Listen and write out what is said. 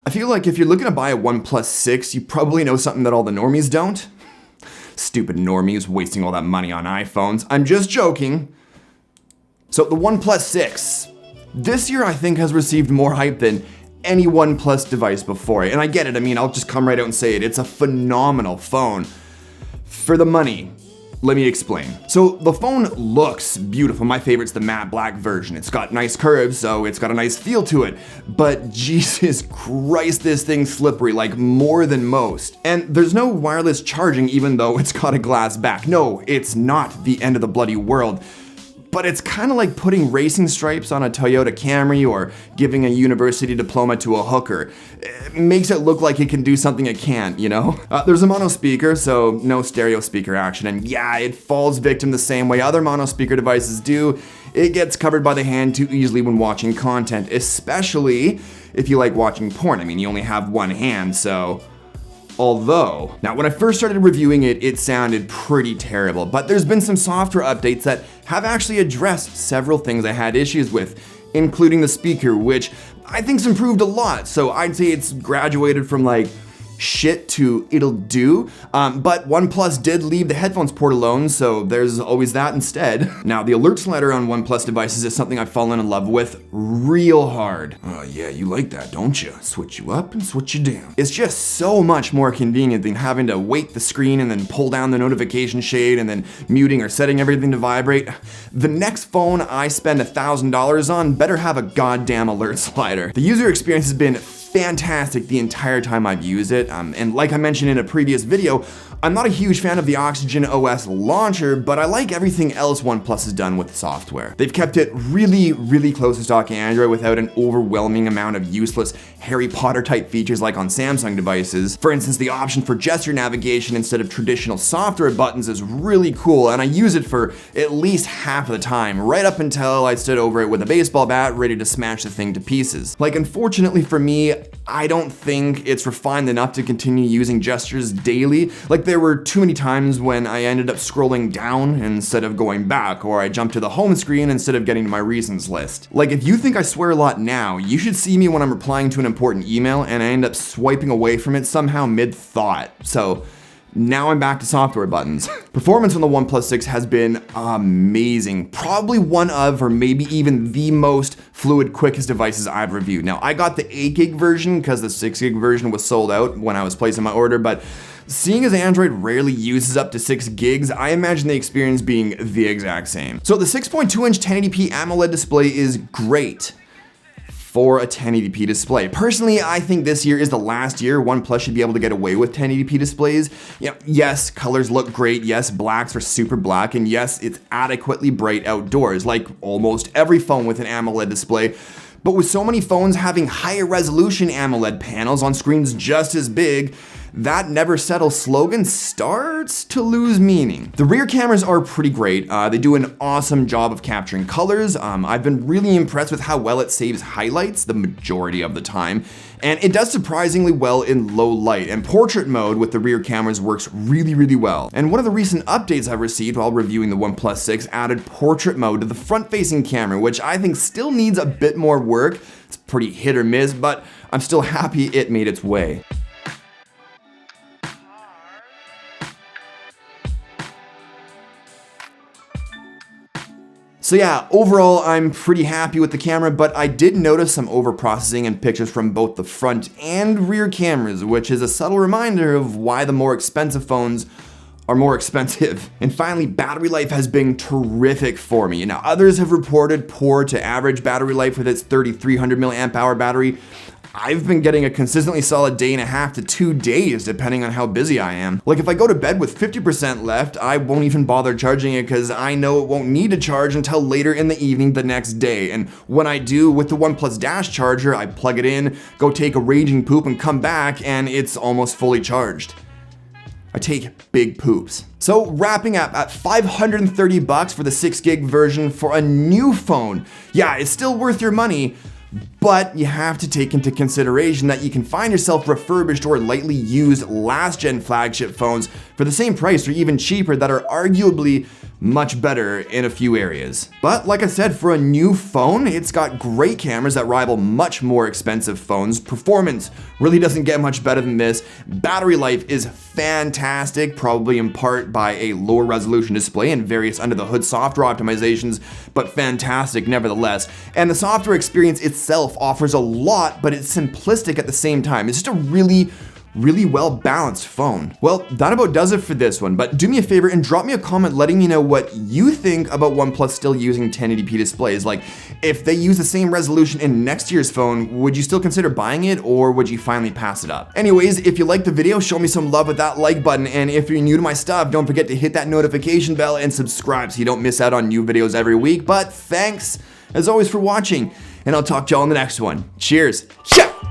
I feel like if you're looking to buy a OnePlus 6, you probably know something that all the normies don't. Stupid normies wasting all that money on iPhones. I'm just joking. So the OnePlus 6. This year I think has received more hype than any OnePlus device before. And I get it, I mean, I'll just come right out and say it. It's a phenomenal phone. For the money. Let me explain. So the phone looks beautiful. My favorite's the matte black version. It's got nice curves, so it's got a nice feel to it. But Jesus Christ, this thing's slippery, like more than most. And there's no wireless charging even though it's got a glass back. No, it's not the end of the bloody world. But it's kind of like putting racing stripes on a Toyota Camry or giving a university diploma to a hooker. It makes it look like it can do something it can't, you know? There's a mono speaker, so no stereo speaker action, and yeah, it falls victim the same way other mono speaker devices do. It gets covered by the hand too easily when watching content, especially if you like watching porn. I mean, you only have one hand, so... Although, now when I first started reviewing it, it sounded pretty terrible, but there's been some software updates that have actually addressed several things I had issues with, including the speaker, which I think's improved a lot. So I'd say it's graduated from like shit to it'll do, but OnePlus did leave the headphones port alone, so there's always that instead. Now the alert slider on OnePlus devices is something I've fallen in love with real hard. Oh yeah, you like that, don't you? Switch you up and switch you down. It's just so much more convenient than having to wait the screen and then pull down the notification shade and then muting or setting everything to vibrate. The next phone I spend $1,000 on better have a goddamn alert slider. The user experience has been fantastic the entire time I've used it, and like I mentioned in a previous video, I'm not a huge fan of the Oxygen OS launcher, but I like everything else OnePlus has done with software. They've kept it really close to stock Android without an overwhelming amount of useless Harry Potter type features like on Samsung devices. For instance, the option for gesture navigation instead of traditional software buttons is really cool, and I use it for at least half of the time, right up until I stood over it with a baseball bat ready to smash the thing to pieces. Like, unfortunately for me, I don't think it's refined enough to continue using gestures daily. Like, there were too many times when I ended up scrolling down instead of going back, or I jumped to the home screen instead of getting to my reasons list. Like, if you think I swear a lot now, you should see me when I'm replying to an important email and I end up swiping away from it somehow mid-thought. So now I'm back to software buttons. Performance on the OnePlus 6 has been amazing. Probably one of, or maybe even the most fluid, quickest devices I've reviewed. Now, I got the 8GB version because the 6GB version was sold out when I was placing my order, but seeing as Android rarely uses up to 6 gigs, I imagine the experience being the exact same. So the 6.2-inch 1080p AMOLED display is great for a 1080p display. Personally, I think this year is the last year OnePlus should be able to get away with 1080p displays. You know, yes, colors look great, yes, blacks are super black, and yes, it's adequately bright outdoors, like almost every phone with an AMOLED display. But with so many phones having higher resolution AMOLED panels on screens just as big, that never settle slogan starts to lose meaning. The rear cameras are pretty great. They do an awesome job of capturing colors. I've been really impressed with how well it saves highlights the majority of the time. And it does surprisingly well in low light, and portrait mode with the rear cameras works really well. And one of the recent updates I've received while reviewing the OnePlus 6 added portrait mode to the front-facing camera, which I think still needs a bit more work. It's pretty hit or miss, but I'm still happy it made its way. So yeah, overall I'm pretty happy with the camera, but I did notice some overprocessing in pictures from both the front and rear cameras, which is a subtle reminder of why the more expensive phones are more expensive. And finally, battery life has been terrific for me. Now, others have reported poor to average battery life with its 3300 milliamp hour battery. I've been getting a consistently solid day and a half to 2 days, depending on how busy I am. Like, if I go to bed with 50% left, I won't even bother charging it because I know it won't need to charge until later in the evening the next day. And when I do, with the OnePlus Dash charger, I plug it in, go take a raging poop and come back, and it's almost fully charged. I take big poops. So wrapping up at $530 for the 6GB version for a new phone. Yeah, it's still worth your money, but you have to take into consideration that you can find yourself refurbished or lightly used last-gen flagship phones for the same price or even cheaper that are arguably much better in a few areas. But like I said, for a new phone, it's got great cameras that rival much more expensive phones. Performance really doesn't get much better than this. Battery life is fantastic, probably in part by a lower resolution display and various under the hood software optimizations, but fantastic nevertheless. And the software experience itself offers a lot, but it's simplistic at the same time. It's just a really well balanced phone. Well, that about does it for this one, but do me a favor and drop me a comment letting me know what you think about OnePlus still using 1080p displays. Like, if they use the same resolution in next year's phone, would you still consider buying it, or would you finally pass it up? Anyways, if you liked the video, show me some love with that like button, and if you're new to my stuff, don't forget to hit that notification bell and subscribe so you don't miss out on new videos every week. But thanks, as always, for watching, and I'll talk to y'all in the next one. Cheers. Ciao!